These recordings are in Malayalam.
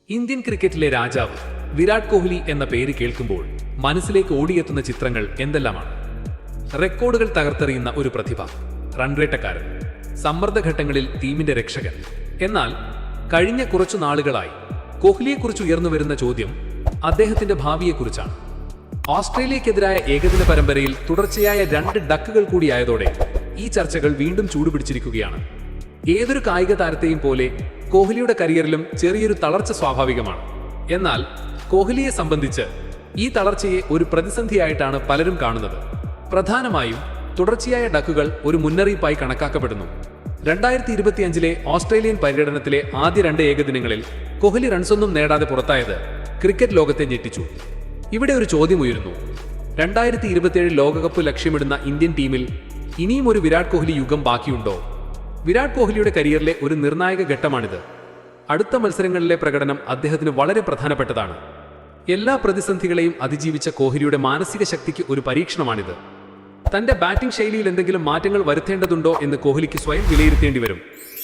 ഇന്ത്യൻ ക്രിക്കറ്റിലെ രാജാവ് വിരാട് കോഹ്ലി എന്ന പേര് കേൾക്കുമ്പോൾ മനസ്സിലേക്ക് ഓടിയെത്തുന്ന ചിത്രങ്ങൾ എന്തെല്ലാമാണ്? റെക്കോർഡുകൾ തകർത്തെറിയുന്ന ഒരു പ്രതിഭ, റൺവേട്ടക്കാരൻ, സമ്മർദ്ദഘട്ടങ്ങളിൽ ടീമിന്റെ രക്ഷകൻ. എന്നാൽ കഴിഞ്ഞ കുറച്ചു നാളുകളായി കോഹ്ലിയെക്കുറിച്ച് ഉയർന്നുവരുന്ന ചോദ്യം അദ്ദേഹത്തിന്റെ ഭാവിയെക്കുറിച്ചാണ്. ഓസ്ട്രേലിയക്കെതിരായ ഏകദിന പരമ്പരയിൽ തുടർച്ചയായ 2 ഡക്കുകൾ കൂടിയായതോടെ ഈ ചർച്ചകൾ വീണ്ടും ചൂടുപിടിച്ചിരിക്കുകയാണ്. ഏതൊരു കായിക താരത്തെയും പോലെ കോഹ്ലിയുടെ കരിയറിലും ചെറിയൊരു തളർച്ച സ്വാഭാവികമാണ്. എന്നാൽ കോഹ്ലിയെ സംബന്ധിച്ച് ഈ തളർച്ചയെ ഒരു പ്രതിസന്ധിയായിട്ടാണ് പലരും കാണുന്നത്. പ്രധാനമായും തുടർച്ചയായ ഡക്കുകൾ ഒരു മുന്നറിയിപ്പായി കണക്കാക്കപ്പെടുന്നു. 2025 ഓസ്ട്രേലിയൻ പര്യടനത്തിലെ ആദ്യ 2 ഏകദിനങ്ങളിൽ കോഹ്ലി റൺസൊന്നും നേടാതെ പുറത്തായത് ക്രിക്കറ്റ് ലോകത്തെ ഞെട്ടിച്ചു. ഇവിടെ ഒരു ചോദ്യം ഉയരുന്നു: 2027 ലോകകപ്പ് ലക്ഷ്യമിടുന്ന ഇന്ത്യൻ ടീമിൽ ഇനിയും ഒരു വിരാട് കോഹ്ലി യുഗം ബാക്കിയുണ്ടോ? വിരാട് കോഹ്ലിയുടെ കരിയറിലെ ഒരു നിർണായക ഘട്ടമാണിത്. അടുത്ത മത്സരങ്ങളിലെ പ്രകടനം അദ്ദേഹത്തിന് വളരെ പ്രധാനപ്പെട്ടതാണ്. എല്ലാ പ്രതിസന്ധികളെയും അതിജീവിച്ച കോഹ്ലിയുടെ മാനസിക ശക്തിക്ക് ഒരു പരീക്ഷണമാണിത്. തന്റെ ബാറ്റിംഗ് ശൈലിയിൽ എന്തെങ്കിലും മാറ്റങ്ങൾ വരുത്തേണ്ടതുണ്ടോ എന്ന് കോഹ്ലിക്ക് സ്വയം വിലയിരുത്തേണ്ടി വരും.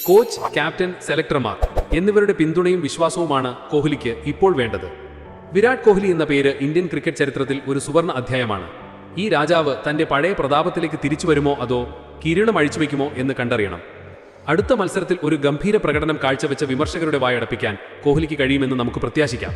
കോച്ച്, ക്യാപ്റ്റൻ, സെലക്ടർമാർ എന്നിവരുടെ പിന്തുണയും വിശ്വാസവുമാണ് കോഹ്ലിക്ക് ഇപ്പോൾ വേണ്ടത്. വിരാട് കോഹ്ലി എന്ന പേര് ഇന്ത്യൻ ക്രിക്കറ്റ് ചരിത്രത്തിൽ ഒരു സുവർണ അധ്യായമാണ്. ഈ രാജാവ് തന്റെ പഴയ പ്രതാപത്തിലേക്ക് തിരിച്ചു വരുമോ അതോ കിരീടം അഴിച്ചുവെക്കുമോ എന്ന് കണ്ടറിയണം. അടുത്ത മത്സരത്തിൽ ഒരു ഗംഭീര പ്രകടനം കാഴ്ചവെച്ച വിമർശകരുടെ വായടപ്പിക്കാൻ കോഹ്ലിക്ക് കഴിയുമെന്ന് നമുക്ക് പ്രത്യാശിക്കാം.